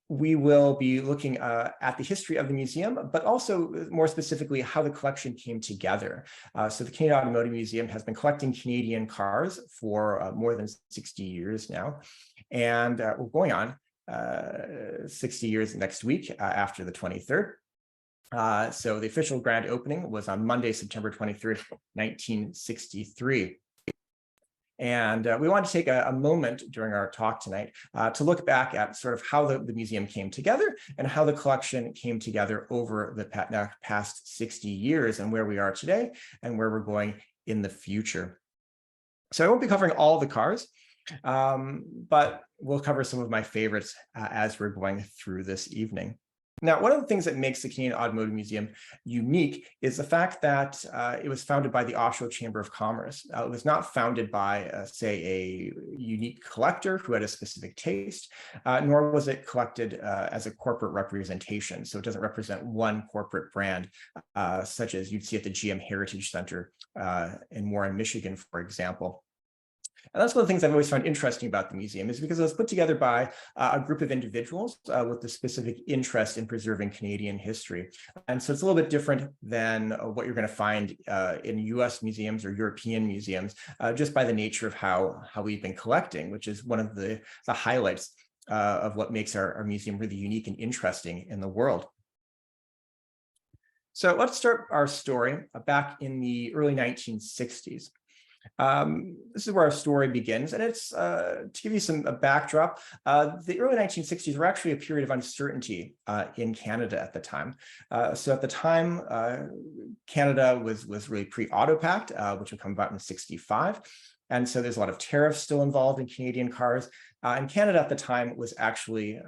we will be looking at the history of the museum, but also more specifically how the collection came together. So the Canadian Automotive Museum has been collecting Canadian cars for more than 60 years now. And we're going on 60 years next week after the 23rd. So the official grand opening was on Monday, September 23rd, 1963. And we want to take a moment during our talk tonight to look back at sort of how the museum came together and how the collection came together over the past 60 years and where we are today and where we're going in the future. So I won't be covering all the cars, but we'll cover some of my favorites as we're going through this evening. Now, one of the things that makes the Canadian Automotive Museum unique is the fact that it was founded by the Oshawa Chamber of Commerce. It was not founded by, say, a unique collector who had a specific taste, nor was it collected as a corporate representation. So it doesn't represent one corporate brand, such as you'd see at the GM Heritage Center in Warren, Michigan, for example. And that's one of the things I've always found interesting about the museum is because it was put together by a group of individuals with a specific interest in preserving Canadian history. And so it's a little bit different than what you're going to find in US museums or European museums, just by the nature of how we've been collecting, which is one of the highlights of what makes our museum really unique and interesting in the world. So let's start our story back in the early 1960s. This is where our story begins, and it's to give you a backdrop. The early 1960s were actually a period of uncertainty in Canada at the time. So at the time, Canada was really pre-Auto Pact, which would come about in '65. And so there's a lot of tariffs still involved in Canadian cars. And Canada at the time was actually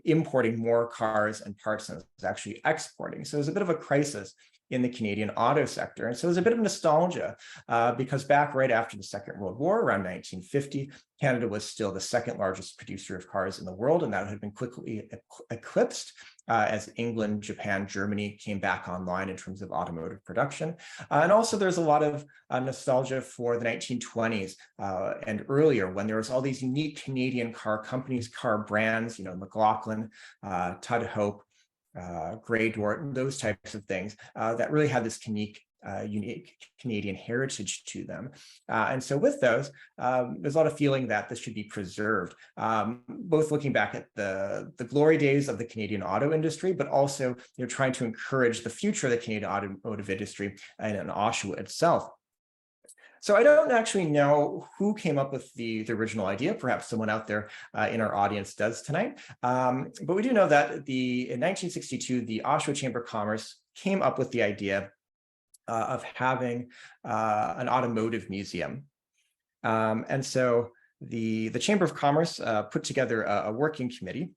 importing more cars and parts than it was actually exporting. So it was a bit of a crisis in the Canadian auto sector. And so there's a bit of nostalgia because back right after the Second World War, around 1950, Canada was still the second largest producer of cars in the world, and that had been quickly eclipsed as England, Japan, Germany came back online in terms of automotive production. And also there's a lot of nostalgia for the 1920s and earlier when there was all these unique Canadian car companies, car brands, McLaughlin, Tud Hope, Grey Dwarf, those types of things that really had this unique Canadian heritage to them. And so with those, there's a lot of feeling that this should be preserved, both looking back at the glory days of the Canadian auto industry, but also trying to encourage the future of the Canadian automotive industry and in Oshawa itself. So I don't actually know who came up with the original idea. Perhaps someone out there in our audience does tonight. But we do know that in 1962, the Oshawa Chamber of Commerce came up with the idea of having an automotive museum. And so the Chamber of Commerce put together a working committee.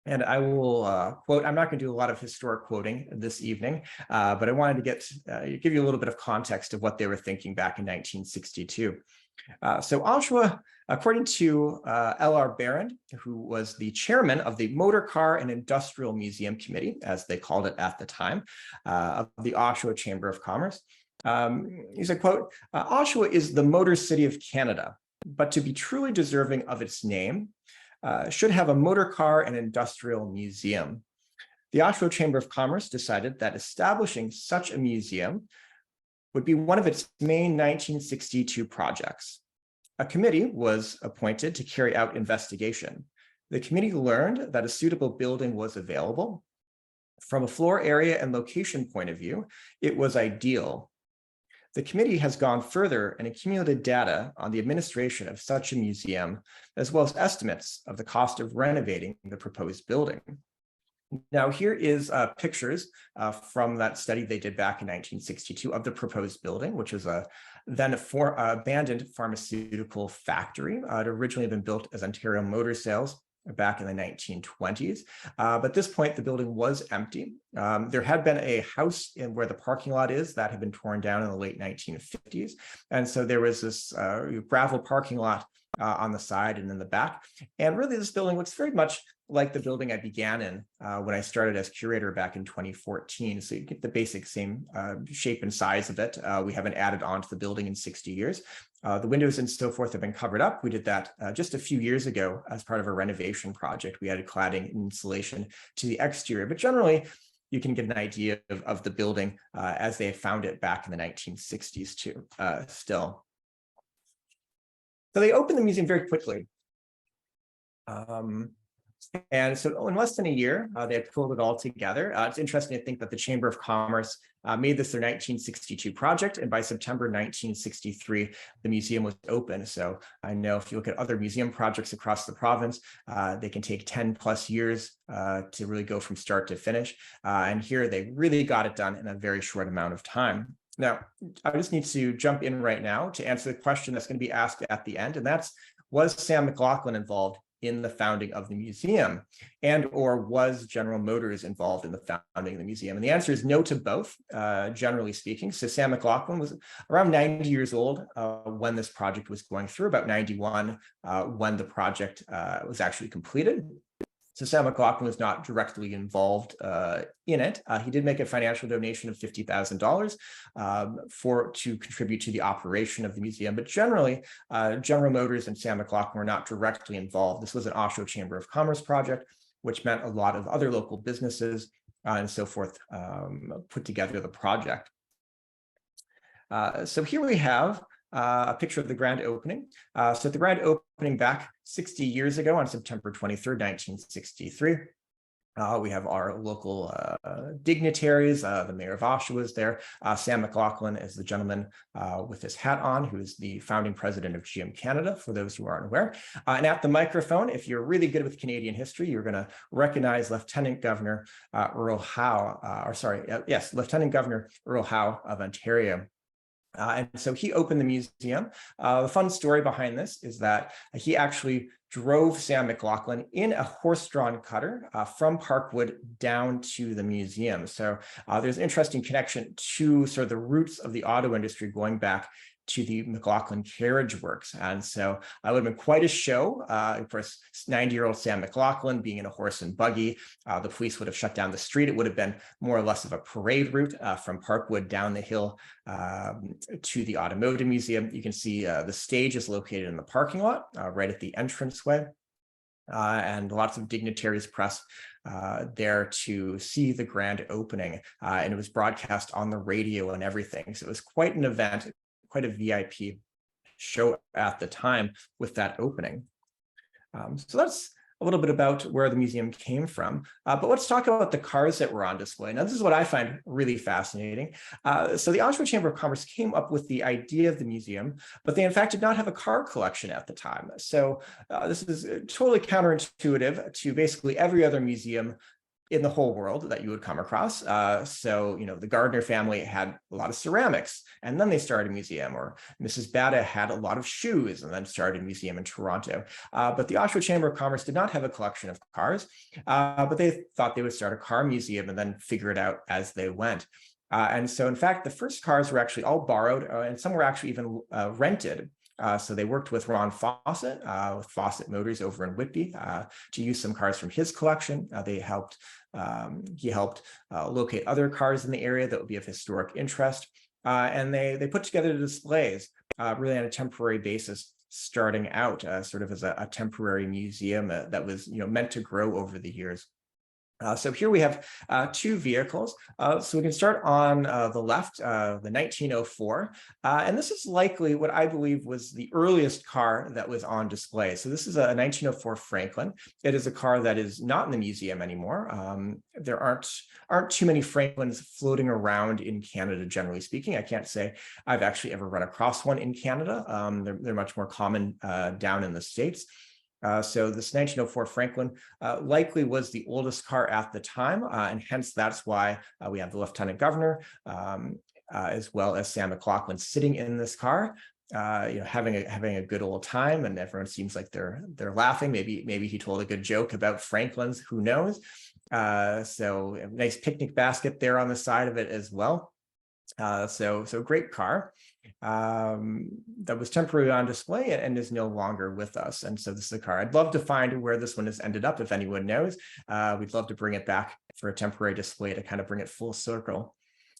And I will quote, I'm not going to do a lot of historic quoting this evening, but I wanted to give you a little bit of context of what they were thinking back in 1962. So Oshawa, according to L.R. Barron, who was the chairman of the Motor Car and Industrial Museum Committee, as they called it at the time, of the Oshawa Chamber of Commerce, he said, quote, Oshawa is the Motor City of Canada, but to be truly deserving of its name, should have a motor car and industrial museum. The Oshawa Chamber of Commerce decided that establishing such a museum would be one of its main 1962 projects. A committee was appointed to carry out investigation. The committee learned that a suitable building was available. From a floor area and location point of view, it was ideal. The committee has gone further and accumulated data on the administration of such a museum, as well as estimates of the cost of renovating the proposed building. Now, here is pictures from that study they did back in 1962 of the proposed building, which was then abandoned pharmaceutical factory. It had originally been built as Ontario Motor Sales back in the 1920s. But at this point, the building was empty. There had been a house in where the parking lot is that had been torn down in the late 1950s. And so there was this gravel parking lot on the side and in the back. And really, this building looks very much like the building I began in when I started as curator back in 2014. So you get the basic same shape and size of it. We haven't added on to the building in 60 years. The windows and so forth have been covered up. We did that just a few years ago as part of a renovation project. We added cladding and insulation to the exterior, but generally you can get an idea of the building as they found it back in the 1960s too, still. So they opened the museum very quickly. And so in less than a year, they had pulled it all together. It's interesting to think that the Chamber of Commerce made this their 1962 project, and by September 1963, the museum was open. So I know if you look at other museum projects across the province, they can take 10 plus years to really go from start to finish. And here they really got it done in a very short amount of time. Now, I just need to jump in right now to answer the question that's going to be asked at the end, and that's, was Sam McLaughlin involved in the founding of the museum, and or was General Motors involved in the founding of the museum? And the answer is no to both, generally speaking. So Sam McLaughlin was around 90 years old when this project was going through, about 91 when the project was actually completed. So Sam McLaughlin was not directly involved in it. He did make a financial donation of $50,000 to contribute to the operation of the museum. But generally, General Motors and Sam McLaughlin were not directly involved. This was an Oshawa Chamber of Commerce project, which meant a lot of other local businesses and so forth put together the project. So here we have a picture of the grand opening. So at the grand opening back 60 years ago on September 23rd, 1963, we have our local dignitaries. The mayor of Oshawa is there. Sam McLaughlin is the gentleman with his hat on, who is the founding president of GM Canada, for those who aren't aware. And at the microphone, if you're really good with Canadian history, you're going to recognize Lieutenant Governor Earl Howe, Lieutenant Governor Earl Howe of Ontario. And so he opened the museum. The fun story behind this is that he actually drove Sam McLaughlin in a horse-drawn cutter from Parkwood down to the museum. So there's an interesting connection to sort of the roots of the auto industry going back to the McLaughlin carriage works. And so it would have been quite a show. Of course, 90-year-old Sam McLaughlin being in a horse and buggy, the police would have shut down the street. It would have been more or less of a parade route from Parkwood down the hill to the Automotive Museum. You can see the stage is located in the parking lot right at the entranceway. And lots of dignitaries press there to see the grand opening. And it was broadcast on the radio and everything. So it was quite an event, quite a VIP show at the time with that opening. So that's a little bit about where the museum came from. But let's talk about the cars that were on display. Now, this is what I find really fascinating. So the Oshawa Chamber of Commerce came up with the idea of the museum, but they in fact did not have a car collection at the time. So this is totally counterintuitive to basically every other museum in the whole world that you would come across. So, you know, the Gardner family had a lot of ceramics, and then they started a museum, or Mrs. Bada had a lot of shoes and then started a museum in Toronto. But the Oshawa Chamber of Commerce did not have a collection of cars, but they thought they would start a car museum and then figure it out as they went. And so, in fact, the first cars were actually all borrowed, and some were actually even rented. So they worked with Ron Fawcett, with Fawcett Motors over in Whitby, to use some cars from his collection. He helped locate other cars in the area that would be of historic interest. And they put together the displays really on a temporary basis, starting out sort of as a temporary museum that was meant to grow over the years. So here we have two vehicles. So we can start on the left, the 1904. And this is likely what I believe was the earliest car that was on display. So this is a 1904 Franklin. It is a car that is not in the museum anymore. There aren't too many Franklins floating around in Canada, generally speaking. I can't say I've actually ever run across one in Canada. They're much more common down in the States. So this 1904 Franklin likely was the oldest car at the time, and hence that's why we have the Lieutenant Governor as well as Sam McLaughlin sitting in this car, having a good old time, and everyone seems like they're laughing. Maybe he told a good joke about Franklins, who knows? So a nice picnic basket there on the side of it as well. So great car that was temporarily on display and is no longer with us. And so this is a car. I'd love to find where this one has ended up if anyone knows. We'd love to bring it back for a temporary display to kind of bring it full circle.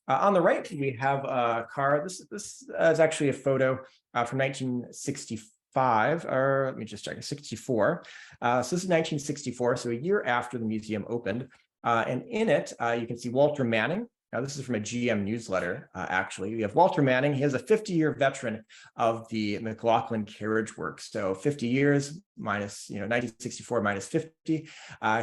On the right, we have a car. This is actually a photo from 1965, or let me just check, 64. So this is 1964, so a year after the museum opened. And in it, you can see Walter Manning. Now, this is from a GM newsletter, actually. We have Walter Manning. He is a 50-year veteran of the McLaughlin carriage works. So 50 years minus, 1964 minus 50.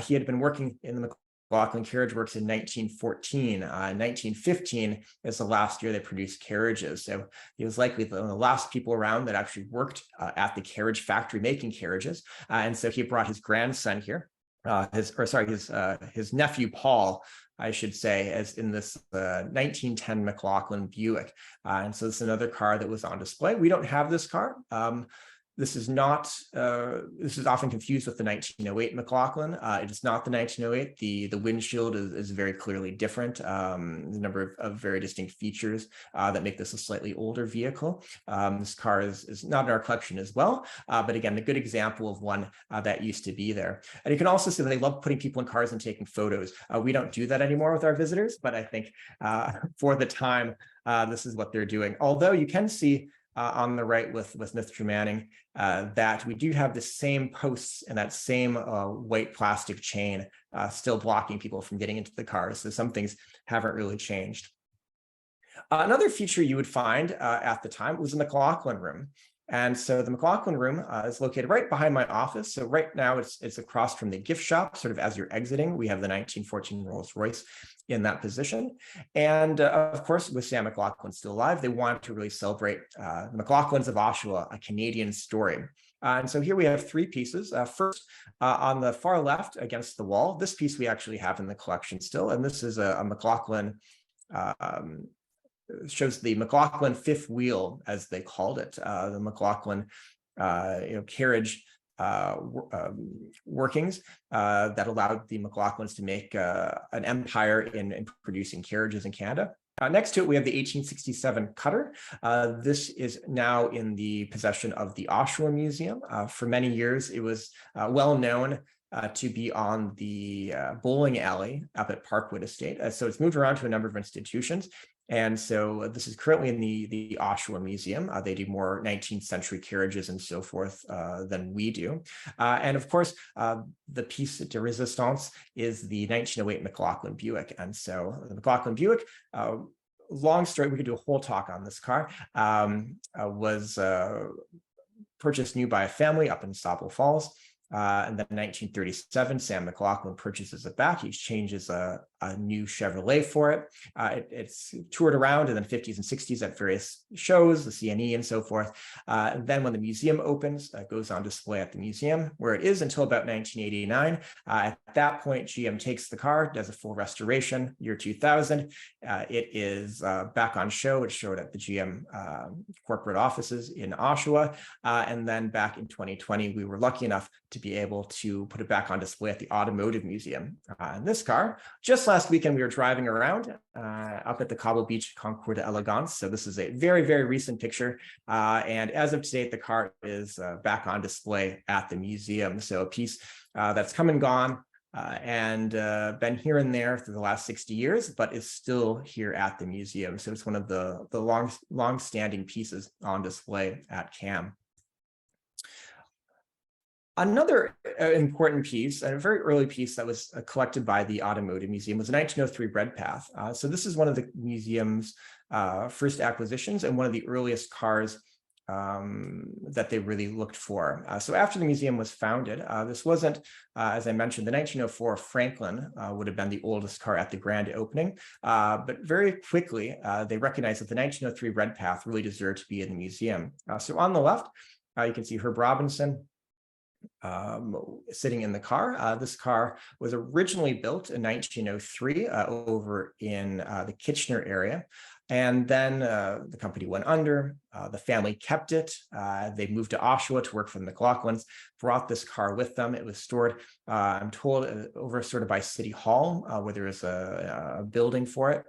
He had been working in the McLaughlin Carriage Works in 1914. 1915 is the last year they produced carriages. So he was likely one of the last people around that actually worked at the carriage factory making carriages. And so he brought his grandson here, his nephew Paul, I should say, as in this 1910 McLaughlin Buick. And so this is another car that was on display. We don't have this car. This is not, this is often confused with the 1908 McLaughlin. It is not the 1908. The windshield is very clearly different. There's a number of very distinct features that make this a slightly older vehicle. This car is not in our collection as well, but again, a good example of one that used to be there. And you can also see that they love putting people in cars and taking photos. We don't do that anymore with our visitors, but I think for the time, this is what they're doing. Although you can see on the right with Mr. Manning, that we do have the same posts and that same white plastic chain still blocking people from getting into the cars. So some things haven't really changed. Another feature you would find at the time was the McLaughlin Room. And so the McLaughlin Room is located right behind my office. So right now it's across from the gift shop, sort of as you're exiting. We have the 1914 Rolls-Royce in that position. And of course, with Sam McLaughlin still alive, they wanted to really celebrate the McLaughlins of Oshawa, a Canadian story. And so here we have three pieces. First, on the far left against the wall, this piece we actually have in the collection still. And this is a McLaughlin, shows the McLaughlin fifth wheel, as they called it, the McLaughlin carriage workings that allowed the McLaughlins to make an empire in producing carriages in Canada. Next to it, we have the 1867 Cutter. This is now in the possession of the Oshawa Museum. For many years, it was well known to be on the bowling alley up at Parkwood Estate. So it's moved around to a number of institutions. And so this is currently in the Oshawa Museum. They do more 19th century carriages and so forth than we do. And of course, the piece de resistance is the 1908 McLaughlin Buick. And so the McLaughlin Buick, long story, we could do a whole talk on this car, was purchased new by a family up in Sauble Falls. And then in 1937, Sam McLaughlin purchases it back. He exchanges a new Chevrolet for it. It's toured around in the 50s and 60s at various shows, the CNE and so forth. And then when the museum opens, it goes on display at the museum, where it is until about 1989. At that point, GM takes the car, does a full restoration, year 2000. It is back on show. It's showed at the GM corporate offices in Oshawa. And then back in 2020, we were lucky enough to be able to put it back on display at the Automotive Museum. And this car, just last weekend, we were driving around up at the Cobble Beach Concours d'Elegance. So this is a very, very recent picture. And as of today, the car is back on display at the museum. So a piece that's come and gone and been here and there for the last 60 years, but is still here at the museum. So it's one of the long-standing pieces on display at CAM. Another important piece, and a very early piece that was collected by the Automotive Museum, was a 1903 Redpath. So this is one of the museum's first acquisitions and one of the earliest cars that they really looked for. So after the museum was founded, this wasn't, as I mentioned, the 1904 Franklin would have been the oldest car at the grand opening, but very quickly they recognized that the 1903 Redpath really deserved to be in the museum. So on the left, you can see Herb Robinson sitting in the car. This car was originally built in 1903 over in the Kitchener area. And then the company went under, the family kept it. They moved to Oshawa to work for the McLaughlins, brought this car with them. It was stored, I'm told, over sort of by City Hall, where there was a building for it.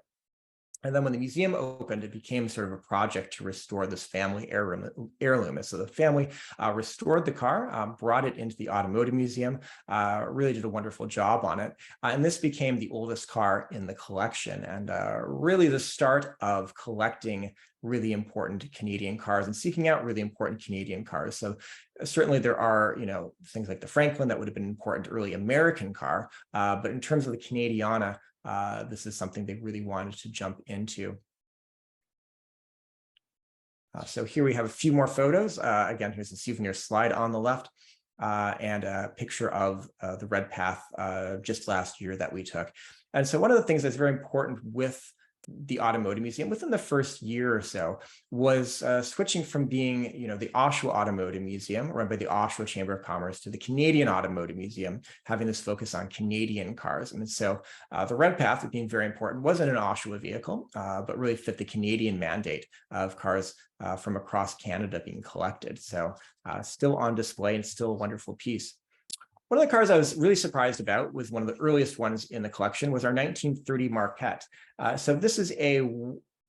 And then when the museum opened, it became sort of a project to restore this family heirloom. And so the family restored the car, brought it into the Automotive Museum, really did a wonderful job on it. And this became the oldest car in the collection, and really the start of collecting really important Canadian cars and seeking out really important Canadian cars. So certainly there are, things like the Franklin that would have been an important early American car, but in terms of the Canadiana, this is something they really wanted to jump into. So here we have a few more photos. Again, here's a souvenir slide on the left, and a picture of the Redpath just last year that we took. And so one of the things that's very important with the Automotive Museum within the first year or so was switching from being, the Oshawa Automotive Museum run by the Oshawa Chamber of Commerce to the Canadian Automotive Museum, having this focus on Canadian cars. And so the Redpath, being very important, wasn't an Oshawa vehicle, but really fit the Canadian mandate of cars from across Canada being collected. So still on display and still a wonderful piece. One of the cars I was really surprised about was one of the earliest ones in the collection was our 1930 Marquette. So this is a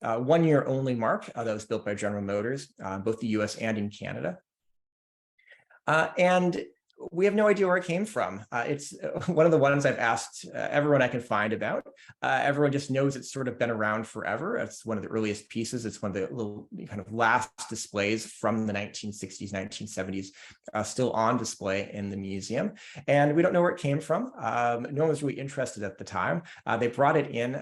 one-year only marque that was built by General Motors, both the US and in Canada. And we have no idea where it came from. It's one of the ones I've asked everyone I can find about. Everyone just knows it's sort of been around forever. It's one of the earliest pieces. It's one of the little kind of last displays from the 1960s, 1970s, still on display in the museum. And we don't know where it came from. No one was really interested at the time. They brought it in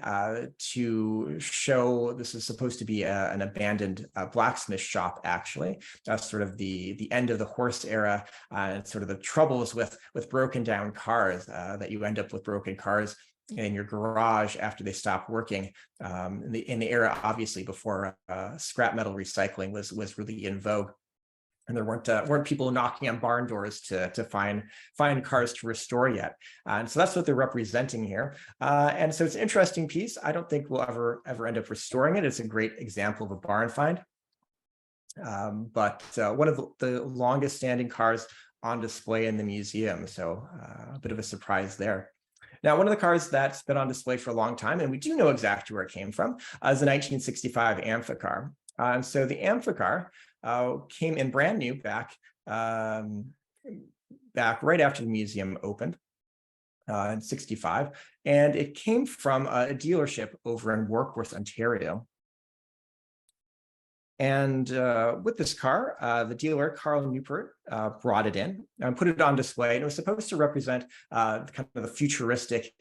to show this is supposed to be an abandoned blacksmith shop, actually. Sort of the end of the horse era, and sort of the troubles with broken down cars, that you end up with broken cars in your garage after they stop working, in the era obviously before scrap metal recycling was really in vogue, and there weren't people knocking on barn doors to find cars to restore yet. And so that's what they're representing here. And so it's an interesting piece. I don't think we'll ever end up restoring it. It's a great example of a barn find, but one of the longest standing cars on display in the museum. So a bit of a surprise there. Now, one of the cars that's been on display for a long time, and we do know exactly where it came from, is the 1965 Amphicar. And so the Amphicar came in brand new back right after the museum opened in 65. And it came from a dealership over in Warkworth, Ontario. And with this car, the dealer, Carl Newport, brought it in and put it on display. And it was supposed to represent kind of the futuristic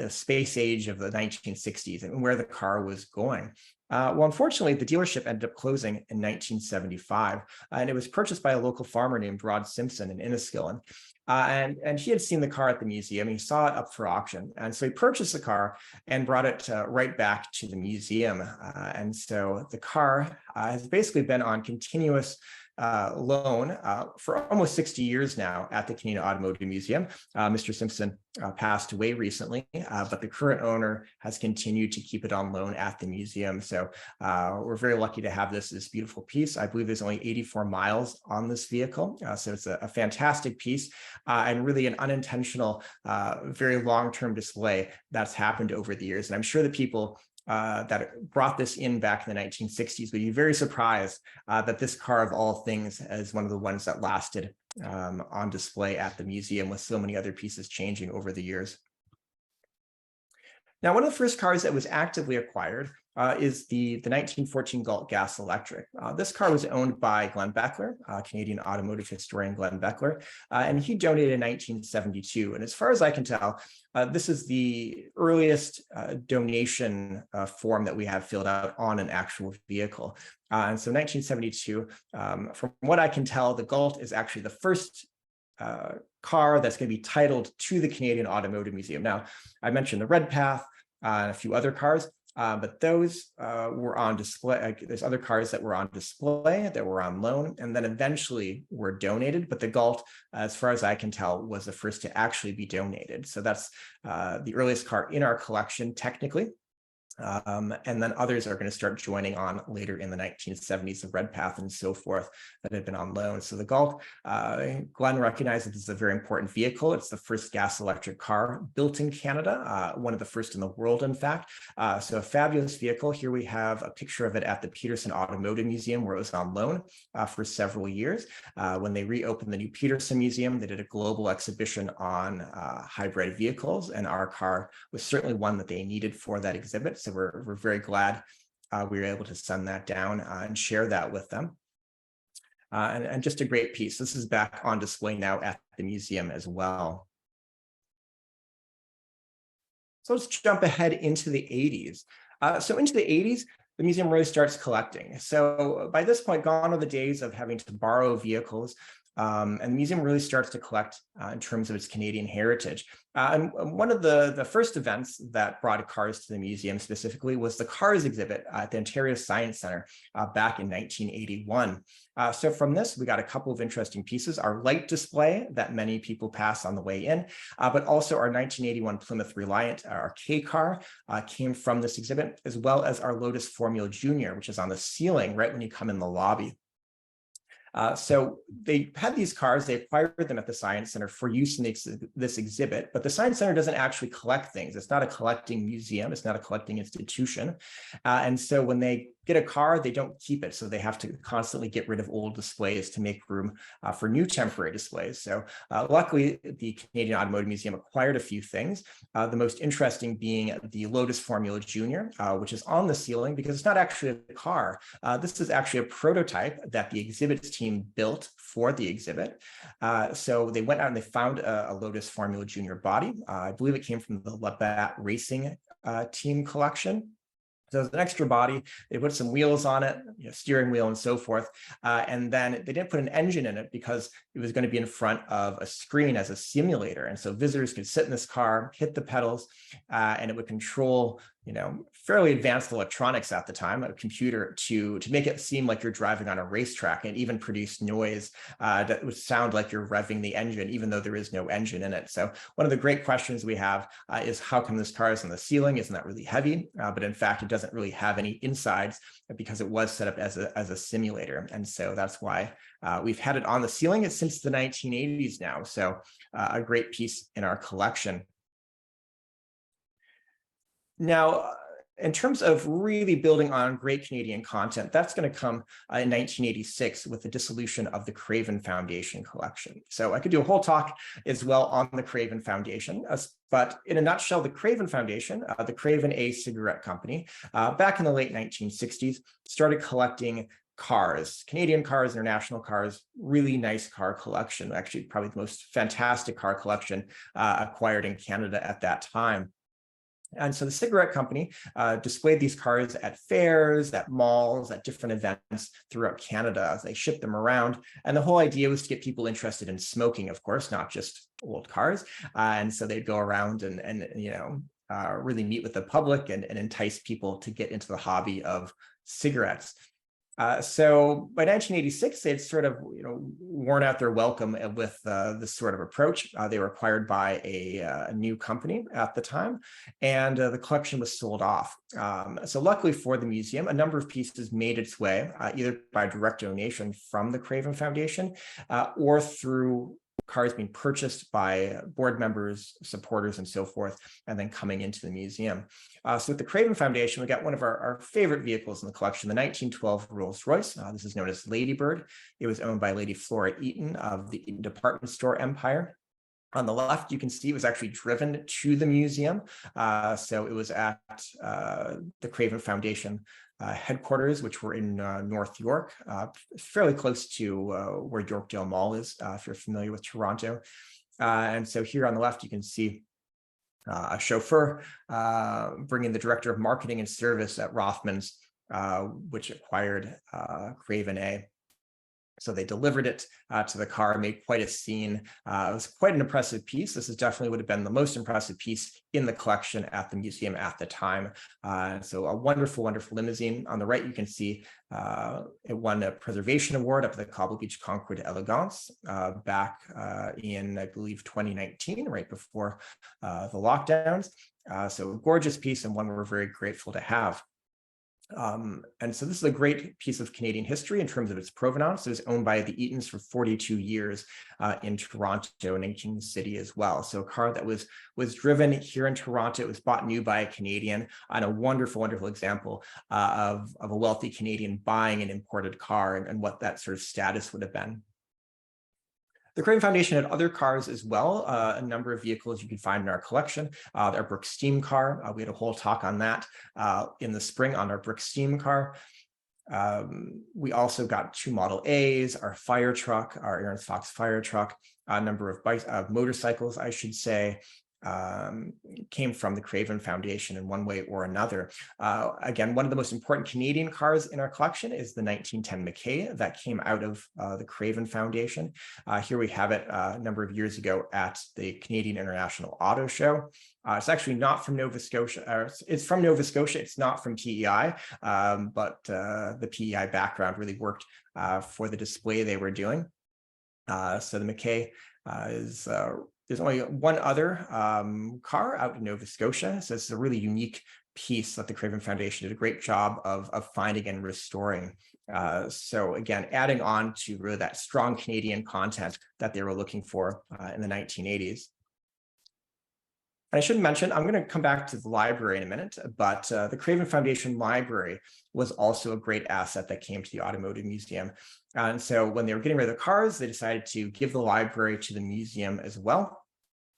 space age of the 1960s and where the car was going. Well, unfortunately, the dealership ended up closing in 1975, and it was purchased by a local farmer named Rod Simpson in Inniskillen. And he had seen the car at the museum. He saw it up for auction. And so he purchased the car and brought it right back to the museum. And so the car has basically been on continuous loan for almost 60 years now at the Canadian Automotive Museum. Mr. Simpson passed away recently, but the current owner has continued to keep it on loan at the museum. So we're very lucky to have this beautiful piece. I believe there's only 84 miles on this vehicle. So it's a fantastic piece and really an unintentional, very long-term display that's happened over the years. And I'm sure that people that brought this in back in the 1960s would be very surprised that this car of all things is one of the ones that lasted on display at the museum, with so many other pieces changing over the years. Now, one of the first cars that was actively acquired is the 1914 Galt Gas Electric. This car was owned by Glenn Beckler, Canadian automotive historian Glenn Beckler, and he donated in 1972. And as far as I can tell, this is the earliest donation form that we have filled out on an actual vehicle. And so 1972, from what I can tell, the Galt is actually the first car that's going to be titled to the Canadian Automotive Museum. Now, I mentioned the Redpath and a few other cars, but those were on display. There's other cars that were on display that were on loan and then eventually were donated. But the Galt, as far as I can tell, was the first to actually be donated. So that's the earliest car in our collection, technically. And then others are going to start joining on later in the 1970s, the Redpath and so forth that had been on loan. So the Galt, Glenn recognized that this is a very important vehicle. It's the first gas electric car built in Canada, one of the first in the world, in fact. So a fabulous vehicle. Here we have a picture of it at the Peterson Automotive Museum, where it was on loan for several years. When they reopened the new Peterson Museum, they did a global exhibition on hybrid vehicles, and our car was certainly one that they needed for that exhibit. So we're very glad we were able to send that down and share that with them. And just a great piece. This is back on display now at the museum as well. So let's jump ahead into the 80s. So into the 80s, the museum really starts collecting. So by this point, gone are the days of having to borrow vehicles. And the museum really starts to collect in terms of its Canadian heritage. And one of the first events that brought cars to the museum specifically was the Cars exhibit at the Ontario Science Centre back in 1981. So from this, we got a couple of interesting pieces: our light display that many people pass on the way in, but also our 1981 Plymouth Reliant, our K car, came from this exhibit, as well as our Lotus Formula Junior, which is on the ceiling right when you come in the lobby. So they had these cars, they acquired them at the Science Center for use in this exhibit, but the Science Center doesn't actually collect things. It's not a collecting museum. It's not a collecting institution. And so when they get a car, they don't keep it. So they have to constantly get rid of old displays to make room for new temporary displays. So luckily, the Canadian Automotive Museum acquired a few things. The most interesting being the Lotus Formula Junior, which is on the ceiling because it's not actually a car. This is actually a prototype that the exhibits team built for the exhibit. So they went out and they found a Lotus Formula Junior body. I believe it came from the Labatt Racing team collection. So there's an extra body. They put some wheels on it, steering wheel and so forth. And then they didn't put an engine in it because it was going to be in front of a screen as a simulator. And so visitors could sit in this car, hit the pedals, and it would control, fairly advanced electronics at the time, a computer, to make it seem like you're driving on a racetrack, and even produce noise that would sound like you're revving the engine, even though there is no engine in it. So one of the great questions we have is, how come this car is on the ceiling? Isn't that really heavy? But in fact, it doesn't really have any insides because it was set up as a simulator. And so that's why we've had it on the ceiling since the 1980s now. So a great piece in our collection. Now, in terms of really building on great Canadian content, that's going to come in 1986 with the dissolution of the Craven Foundation collection. So I could do a whole talk as well on the Craven Foundation, but in a nutshell, the Craven Foundation, the Craven A cigarette company, back in the late 1960s, started collecting cars, Canadian cars, international cars, really nice car collection, actually probably the most fantastic car collection acquired in Canada at that time. And so the cigarette company displayed these cars at fairs, at malls, at different events throughout Canada as they shipped them around. And the whole idea was to get people interested in smoking, of course, not just old cars. And so they'd go around and really meet with the public and entice people to get into the hobby of cigarettes. So by 1986, they had sort of worn out their welcome with this sort of approach. They were acquired by a new company at the time, and the collection was sold off. So luckily for the museum, a number of pieces made its way either by direct donation from the Craven Foundation or through cars being purchased by board members, supporters, and so forth, and then coming into the museum. So with the Craven Foundation, we got one of our favorite vehicles in the collection, the 1912 Rolls-Royce. This is known as Ladybird. It was owned by Lady Flora Eaton of the Eaton department store empire. On the left, you can see it was actually driven to the museum. So it was at the Craven Foundation headquarters, which were in North York, fairly close to where Yorkdale Mall is, if you're familiar with Toronto. And so here on the left, you can see a chauffeur bringing the director of marketing and service at Rothmans, which acquired Craven A. So they delivered it to the car, made quite a scene. It was quite an impressive piece. This is definitely would have been the most impressive piece in the collection at the museum at the time. So a wonderful, wonderful limousine. On the right, you can see it won a preservation award up at the Cobble Beach Concours d'Elegance back in, I believe, 2019, right before the lockdowns. So a gorgeous piece and one we're very grateful to have. And so this is a great piece of Canadian history in terms of its provenance. It was owned by the Eatons for 42 years in Toronto and King City as well. So a car that was driven here in Toronto. It was bought new by a Canadian, and a wonderful, wonderful example of a wealthy Canadian buying an imported car and what that sort of status would have been. The Craven Foundation had other cars as well, a number of vehicles you can find in our collection. Our brick steam car, we had a whole talk on that in the spring on our brick steam car. We also got 2 Model A's, our fire truck, our Aaron's Fox fire truck, a number of motorcycles, I should say, came from the Craven Foundation in one way or another. Again, one of the most important Canadian cars in our collection is the 1910 McKay that came out of the Craven Foundation. Here we have it a number of years ago at the Canadian International Auto Show. It's actually not from Nova Scotia. It's from Nova Scotia. It's not from PEI, but the PEI background really worked for the display they were doing. So the McKay is there's only one other car out in Nova Scotia. So it's a really unique piece that the Craven Foundation did a great job of finding and restoring. So again, adding on to really that strong Canadian content that they were looking for in the 1980s. And I should mention, I'm going to come back to the library in a minute, but the Craven Foundation Library was also a great asset that came to the Automotive Museum. And so when they were getting rid of the cars, they decided to give the library to the museum as well.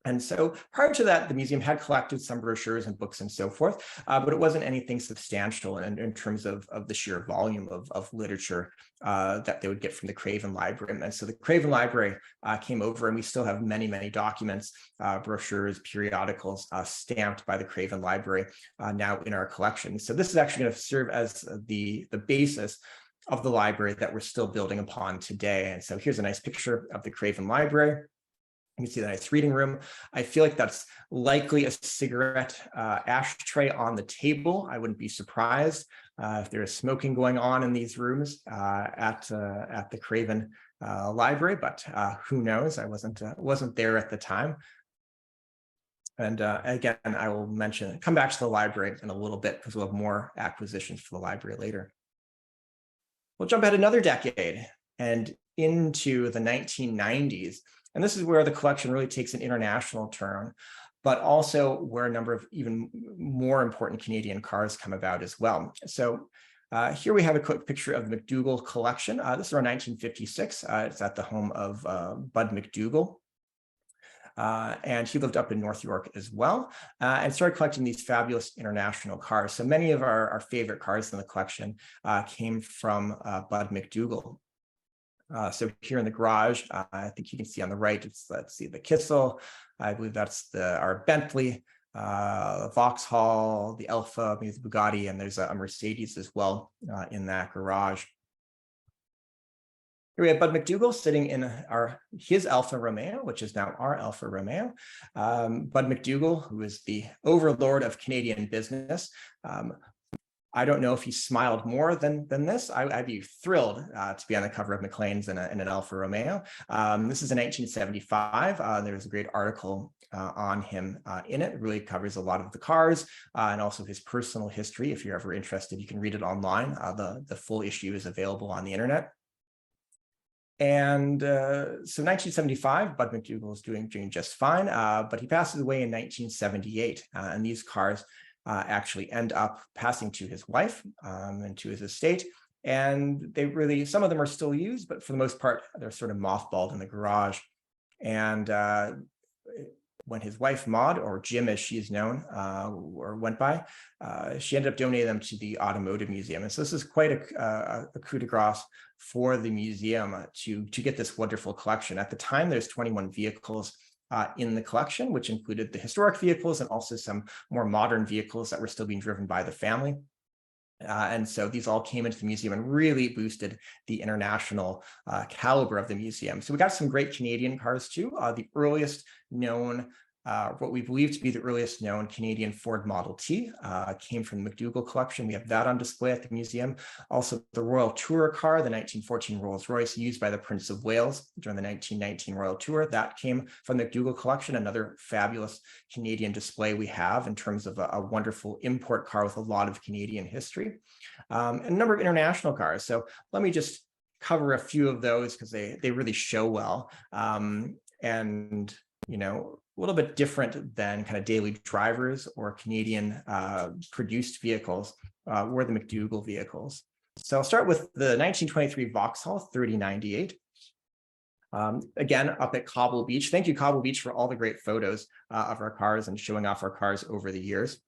And so prior to that, the museum had collected some brochures and books and so forth, but it wasn't anything substantial in terms of the sheer volume of literature that they would get from the Craven Library. And so the Craven Library came over, and we still have many, many documents, brochures, periodicals stamped by the Craven Library now in our collection. So this is actually going to serve as the basis of the library that we're still building upon today. And so here's a nice picture of the Craven Library. You can see the nice reading room. I feel like that's likely a cigarette ashtray on the table. I wouldn't be surprised if there is smoking going on in these rooms at the Craven Library, but who knows? I wasn't there at the time. And again, I will come back to the library in a little bit because we'll have more acquisitions for the library later. We'll jump ahead another decade and into the 1990s. And this is where the collection really takes an international turn, but also where a number of even more important Canadian cars come about as well. So here we have a quick picture of the McDougall Collection. This is around 1956. It's at the home of Bud McDougall. And he lived up in North York as well, and started collecting these fabulous international cars. So many of our favorite cars in the collection came from Bud McDougall. So here in the garage, I think you can see on the right, let's see, the Kissel. I believe that's our Bentley, the Vauxhall, the Alpha, maybe the Bugatti, and there's a Mercedes as well in that garage. Here we have Bud McDougall sitting in his Alfa Romeo, which is now our Alfa Romeo. Bud McDougall, who is the overlord of Canadian business. I don't know if he smiled more than this. I'd be thrilled to be on the cover of Maclean's in an Alfa Romeo. This is in 1975. There's a great article on him in it. It really covers a lot of the cars and also his personal history. If you're ever interested, you can read it online. The full issue is available on the internet. And so 1975, Bud McDougall is doing just fine, but he passes away in 1978. And these cars actually end up passing to his wife and to his estate. And some of them are still used, but for the most part, they're sort of mothballed in the garage. And when his wife, Maud, or Jim as she's known, or went by, she ended up donating them to the Automotive Museum. And so this is quite a coup de grace for the museum to get this wonderful collection. At the time, there's 21 vehicles in the collection, which included the historic vehicles and also some more modern vehicles that were still being driven by the family. And so these all came into the museum and really boosted the international caliber of the museum. So we got some great Canadian cars too. The earliest known, what we believe to be the earliest known Canadian Ford Model T came from the McDougall Collection. We have that on display at the museum. Also, the Royal Tourer car, the 1914 Rolls-Royce used by the Prince of Wales during the 1919 Royal Tour, that came from the McDougall Collection, another fabulous Canadian display we have in terms of a wonderful import car with a lot of Canadian history, and a number of international cars. So let me just cover a few of those because they really show well. And a little bit different than kind of daily drivers or Canadian produced vehicles were the McDougall vehicles. So I'll start with the 1923 Vauxhall 3098. Again, up at Cobble Beach. Thank you, Cobble Beach, for all the great photos of our cars and showing off our cars over the years.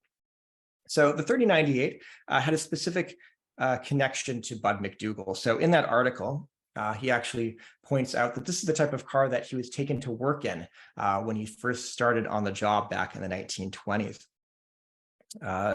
So the 3098 had a specific connection to Bud McDougall. So in that article, he actually points out that this is the type of car that he was taken to work in when he first started on the job back in the 1920s.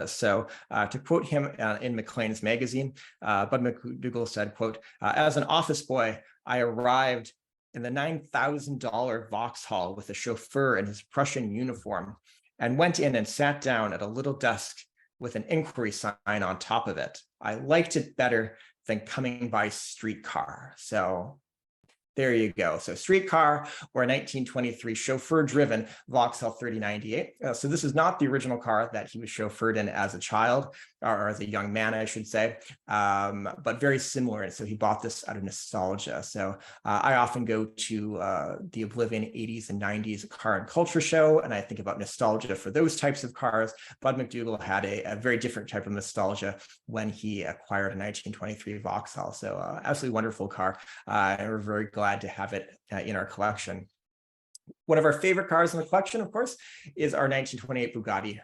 So to quote him in Maclean's magazine, Bud McDougall said, quote, "As an office boy, I arrived in the $9,000 Vauxhall with a chauffeur in his Prussian uniform and went in and sat down at a little desk with an inquiry sign on top of it. I liked it better than coming by streetcar." So there you go. So streetcar or a 1923 chauffeur-driven Vauxhall 3098. So this is not the original car that he was chauffeured in as a child, or as a young man, I should say, but very similar. And so he bought this out of nostalgia. So I often go to the Oblivion 80s and 90s car and culture show, and I think about nostalgia for those types of cars. Bud McDougall had a very different type of nostalgia when he acquired a 1923 Vauxhall. So absolutely wonderful car. And we're very glad to have it in our collection. One of our favorite cars in the collection, of course, is our 1928 Bugatti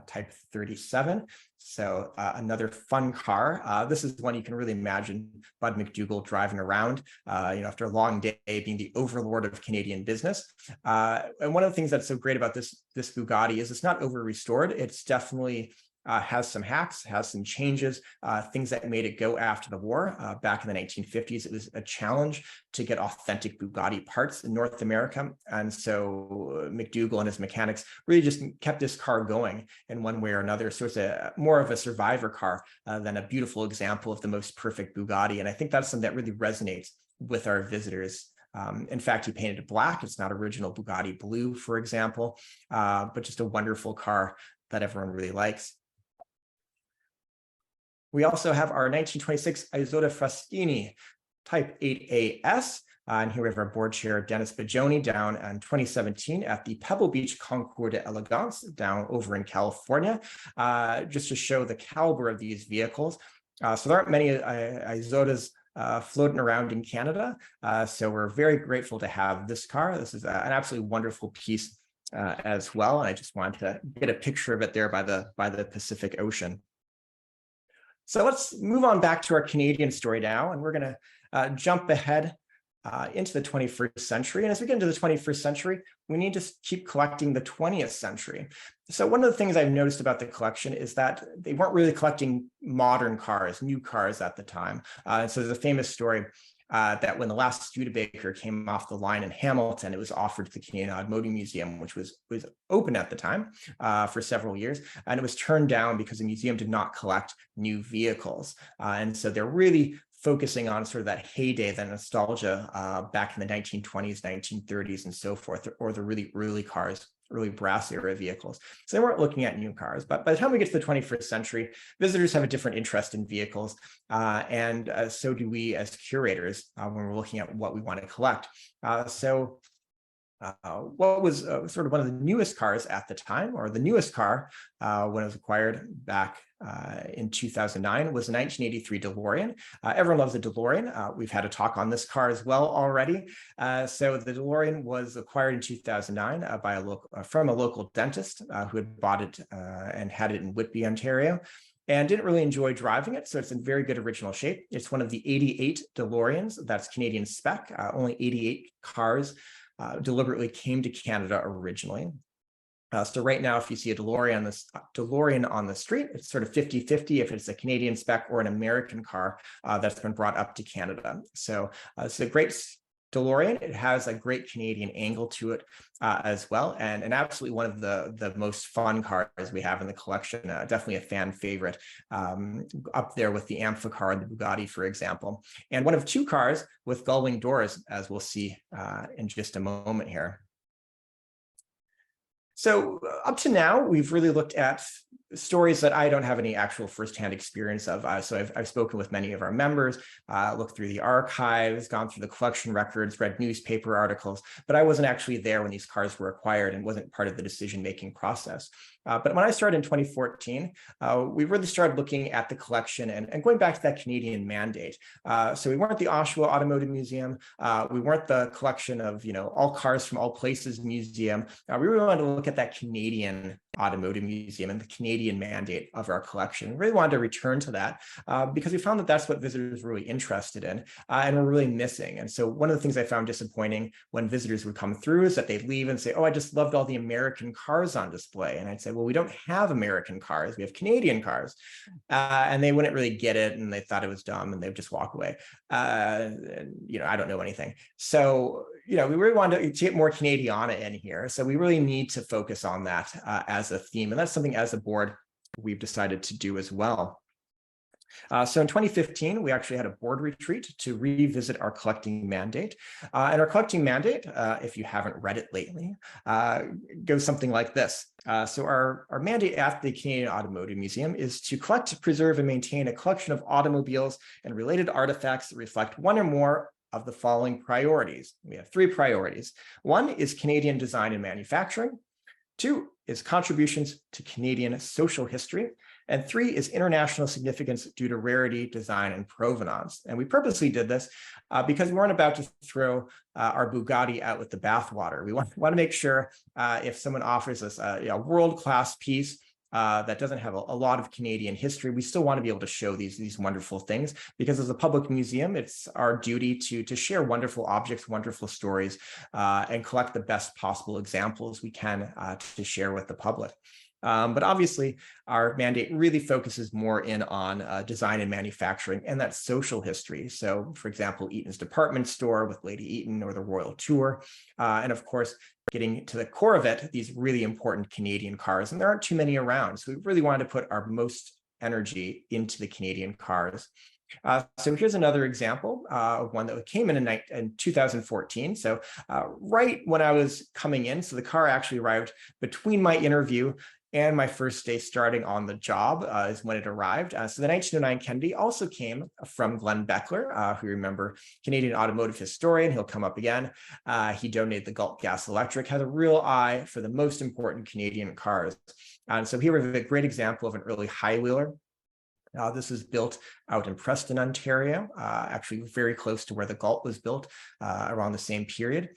Type 37. So another fun car. This is one you can really imagine Bud McDougall driving around, after a long day, being the overlord of Canadian business. And one of the things that's so great about this Bugatti is it's not over restored. It's definitely has some hacks, has some changes, things that made it go after the war. Back in the 1950s, it was a challenge to get authentic Bugatti parts in North America. And so McDougall and his mechanics really just kept this car going in one way or another. So it's more of a survivor car than a beautiful example of the most perfect Bugatti. And I think that's something that really resonates with our visitors. In fact, he painted it black. It's not original Bugatti blue, for example, but just a wonderful car that everyone really likes. We also have our 1926 Isotta Fraschini Type 8AS. And here we have our board chair, Dennis Bajoni, down in 2017 at the Pebble Beach Concours d'Elegance down over in California, just to show the caliber of these vehicles. So there aren't many Isottas floating around in Canada. So we're very grateful to have this car. This is an absolutely wonderful piece as well. And I just wanted to get a picture of it there by the Pacific Ocean. So let's move on back to our Canadian story now, and we're going to jump ahead into the 21st century. And as we get into the 21st century, we need to keep collecting the 20th century. So one of the things I've noticed about the collection is that they weren't really collecting modern cars, new cars at the time. So there's a famous story that when the last Studebaker came off the line in Hamilton, it was offered to the Canadian Automotive Museum, which was open at the time for several years, and it was turned down because the museum did not collect new vehicles. And so they're really focusing on sort of that heyday, that nostalgia back in the 1920s, 1930s, and so forth, or the really early cars, early brass era vehicles. So they weren't looking at new cars. But by the time we get to the 21st century, visitors have a different interest in vehicles. And so do we as curators when we're looking at what we want to collect. What was sort of one of the newest cars at the time, or the newest car when it was acquired back in 2009, was a 1983 DeLorean. Everyone loves a DeLorean. We've had a talk on this car as well already. So the DeLorean was acquired in 2009 by from a local dentist who had bought it and had it in Whitby, Ontario, and didn't really enjoy driving it. So it's in very good original shape. It's one of the 88 DeLoreans. That's Canadian spec. Only 88 cars deliberately came to Canada originally. So right now, if you see a DeLorean on the street, it's sort of 50-50 if it's a Canadian spec or an American car that's been brought up to Canada. So it's a great DeLorean. It has a great Canadian angle to it as well, and absolutely one of the most fun cars we have in the collection. Definitely a fan favorite, up there with the Amphicar and the Bugatti, for example. And one of two cars with gull-wing doors, as we'll see in just a moment here. So up to now, we've really looked at stories that I don't have any actual firsthand experience of. So I've spoken with many of our members, looked through the archives, gone through the collection records, read newspaper articles, but I wasn't actually there when these cars were acquired and wasn't part of the decision-making process. But when I started in 2014, we really started looking at the collection and going back to that Canadian mandate. So we weren't the Oshawa Automotive Museum. We weren't the collection of, all cars from all places museum. We really wanted to look at that Canadian Automotive Museum and the Canadian mandate of our collection. We really wanted to return to that because we found that that's what visitors were really interested in and were really missing. And so one of the things I found disappointing when visitors would come through is that they'd leave and say, oh, I just loved all the American cars on display. And I'd say, well, we don't have American cars, we have Canadian cars. And they wouldn't really get it, and they thought it was dumb, and they'd just walk away. I don't know anything. So, we really wanted to get more Canadiana in here. So we really need to focus on that as a theme. And that's something as a board we've decided to do as well. So in 2015, we actually had a board retreat to revisit our collecting mandate. And our collecting mandate, if you haven't read it lately, goes something like this. So our mandate at the Canadian Automotive Museum is to collect, preserve, and maintain a collection of automobiles and related artifacts that reflect one or more of the following priorities. We have three priorities. One is Canadian design and manufacturing. Two is contributions to Canadian social history. And three is international significance due to rarity, design, and provenance. And we purposely did this because we weren't about to throw our Bugatti out with the bathwater. We want to make sure if someone offers us a world-class piece that doesn't have a lot of Canadian history, we still want to be able to show these wonderful things, because as a public museum, it's our duty to share wonderful objects, wonderful stories, and collect the best possible examples we can to share with the public. But obviously, our mandate really focuses more in on design and manufacturing and that social history. So, for example, Eaton's department store with Lady Eaton, or the Royal Tour. And of course, getting to the core of it, these really important Canadian cars. And there aren't too many around. So we really wanted to put our most energy into the Canadian cars. So here's another example of one that came in 2014. So right when I was coming in, so the car actually arrived between my interview and my first day starting on the job is when it arrived. So the 1909 Kennedy also came from Glenn Beckler, who you remember, Canadian automotive historian. He'll come up again. He donated the Galt gas electric, had a real eye for the most important Canadian cars. And so here we have a great example of an early high-wheeler. This is built out in Preston, Ontario, actually very close to where the Galt was built around the same period.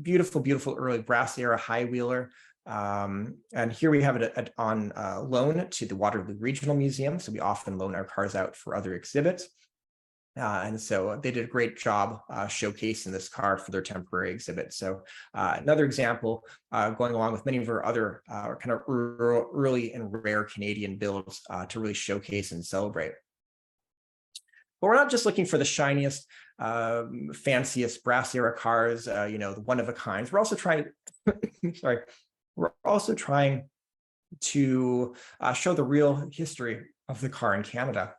Beautiful, beautiful early brass era high-wheeler. And here we have it on loan to the Waterloo Regional Museum. So we often loan our cars out for other exhibits. And so they did a great job showcasing this car for their temporary exhibit. So another example going along with many of our other kind of early and rare Canadian builds to really showcase and celebrate. But we're not just looking for the shiniest, fanciest brass era cars, the one of a kinds. We're also trying to, we're also trying to show the real history of the car in Canada.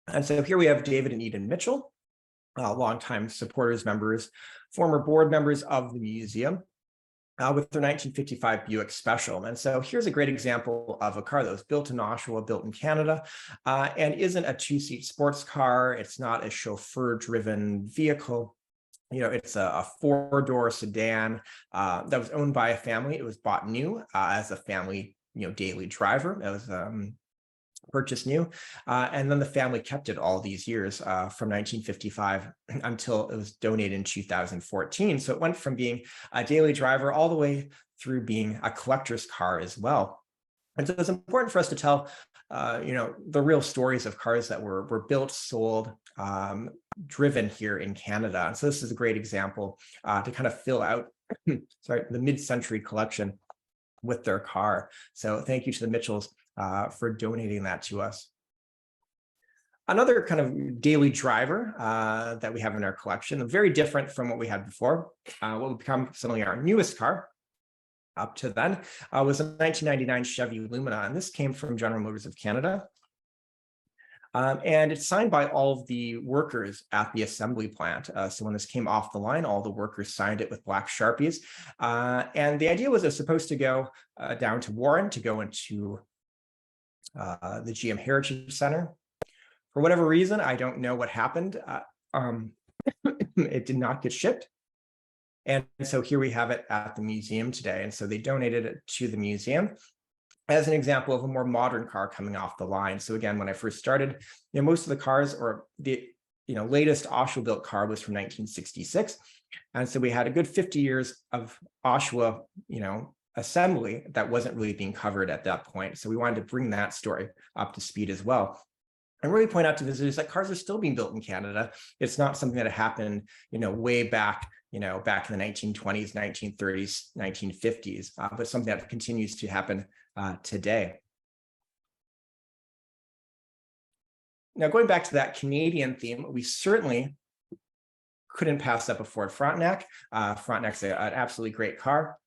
And so here we have David and Eden Mitchell, longtime supporters, members, former board members of the museum, with their 1955 Buick Special. And so here's a great example of a car that was built in Oshawa, built in Canada, and isn't a two-seat sports car. It's not a chauffeur-driven vehicle. It's a four-door sedan that was owned by a family. It was bought new as a family, daily driver. It was purchased new. And then the family kept it all these years from 1955 until it was donated in 2014. So it went from being a daily driver all the way through being a collector's car as well. And so it's important for us to tell the real stories of cars that were built, sold, driven here in Canada. And so this is a great example to kind of fill out sorry, the mid-century collection with their car. So thank you to the Mitchells for donating that to us. Another kind of daily driver that we have in our collection, very different from what we had before, what will become suddenly our newest car up to then, was a 1999 Chevy Lumina, and this came from General Motors of Canada. And it's signed by all of the workers at the assembly plant. So when this came off the line, all the workers signed it with black Sharpies. And the idea was it was supposed to go down to Warren to go into the GM Heritage Center. For whatever reason, I don't know what happened. It did not get shipped. And so here we have it at the museum today. And so they donated it to the museum as an example of a more modern car coming off the line. So again, when I first started, most of the cars, or the latest Oshawa built car, was from 1966. And so we had a good 50 years of Oshawa, assembly that wasn't really being covered at that point. So we wanted to bring that story up to speed as well. And really point out to visitors that cars are still being built in Canada. It's not something that happened, way back, back in the 1920s, 1930s, 1950s, but something that continues to happen today. Now, going back to that Canadian theme, we certainly couldn't pass up a Ford Frontenac. Frontenac's an absolutely great car.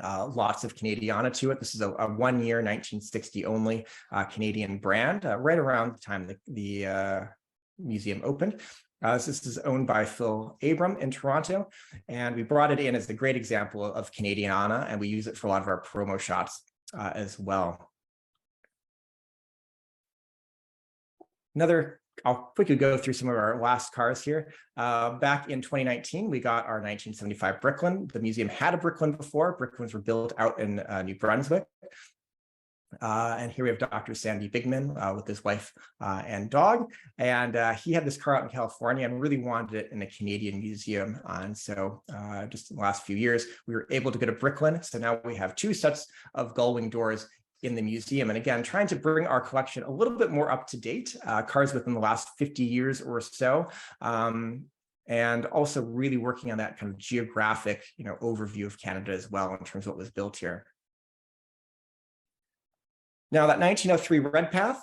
Lots of Canadiana to it. This is a 1 year, 1960 only Canadian brand, right around the time the museum opened. This is owned by Phil Abram in Toronto, and we brought it in as a great example of Canadiana, and we use it for a lot of our promo shots as well. I'll quickly go through some of our last cars here. Back in 2019, we got our 1975 Bricklin. The museum had a Bricklin before. Bricklins were built out in New Brunswick. And here we have Dr. Sandy Bigman with his wife and dog. And he had this car out in California and really wanted it in a Canadian museum. And so just in the last few years, we were able to get a Bricklin. So now we have 2 sets of gull-wing doors in the museum. And again, trying to bring our collection a little bit more up to date, cars within the last 50 years or so. And also really working on that kind of geographic, overview of Canada as well in terms of what was built here. Now that 1903 Redpath,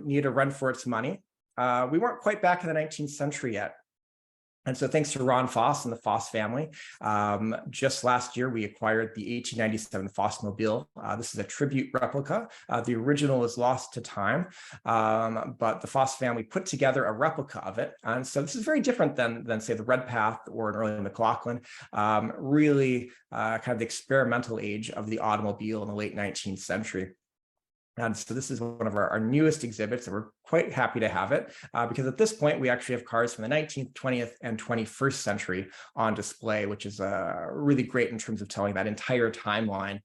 needed a run for its money. We weren't quite back in the 19th century yet. And so thanks to Ron Foss and the Foss family, just last year, we acquired the 1897 Foss Mobile. This is a tribute replica. The original is lost to time, but the Foss family put together a replica of it. And so this is very different than say, the Redpath or an early McLaughlin, really kind of the experimental age of the automobile in the late 19th century. And so this is one of our newest exhibits, and we're quite happy to have it because at this point, we actually have cars from the 19th, 20th, and 21st century on display, which is really great in terms of telling that entire timeline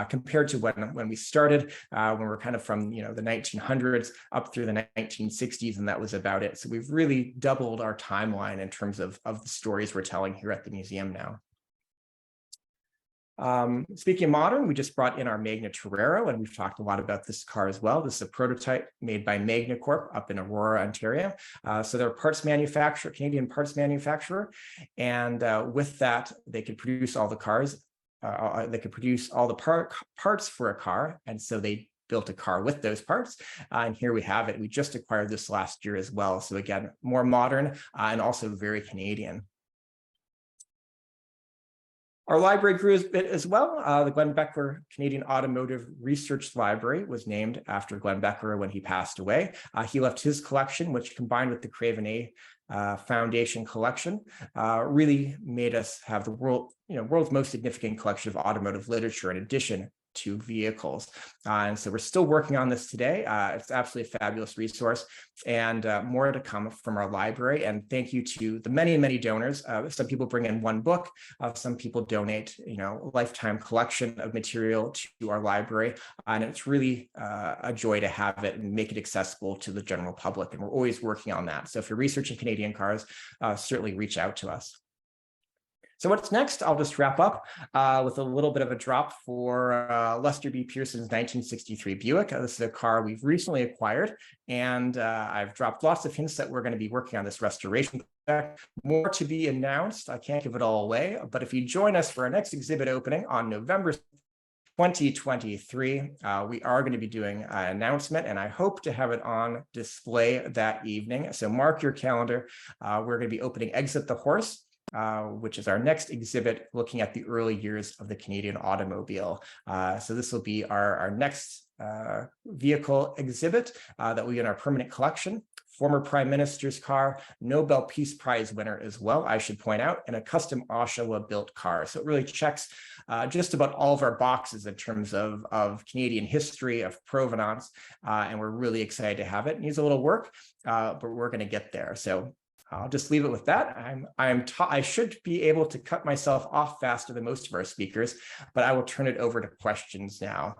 compared to when we started, when we're kind of from the 1900s up through the 1960s, and that was about it. So we've really doubled our timeline in terms of the stories we're telling here at the museum now. Speaking of modern, we just brought in our Magna Torero, and we've talked a lot about this car as well. This is a prototype made by Magna Corp up in Aurora, Ontario. So they're a parts manufacturer, Canadian parts manufacturer. And with that, they could produce all the cars. They could produce all the parts for a car. And so they built a car with those parts. And here we have it. We just acquired this last year as well. So again, more modern and also very Canadian. Our library grew a bit as well. The Glenn Beckler Canadian Automotive Research Library was named after Glenn Beckler when he passed away. He left his collection, which combined with the Craven Foundation collection, really made us have the world's most significant collection of automotive literature in addition to vehicles. And so we're still working on this today. It's absolutely a fabulous resource, and more to come from our library. And thank you to the many, many donors. Some people bring in one book. Some people donate, a lifetime collection of material to our library. And it's really a joy to have it and make it accessible to the general public. And we're always working on that. So if you're researching Canadian cars, certainly reach out to us. So what's next? I'll just wrap up with a little bit of a drop for Lester B. Pearson's 1963 Buick. This is a car we've recently acquired, and I've dropped lots of hints that we're going to be working on this restoration project. More to be announced. I can't give it all away, but if you join us for our next exhibit opening on November 2023, we are going to be doing an announcement, and I hope to have it on display that evening. So mark your calendar. We're going to be opening Exit the Horse, which is our next exhibit looking at the early years of the Canadian automobile. So this will be our next vehicle exhibit that will be in our permanent collection. Former Prime Minister's car, Nobel Peace Prize winner as well, I should point out, and a custom Oshawa built car. So it really checks just about all of our boxes in terms of Canadian history, of provenance, and we're really excited to have it. It needs a little work, but we're going to get there. So I'll just leave it with that. I should be able to cut myself off faster than most of our speakers, but I will turn it over to questions now.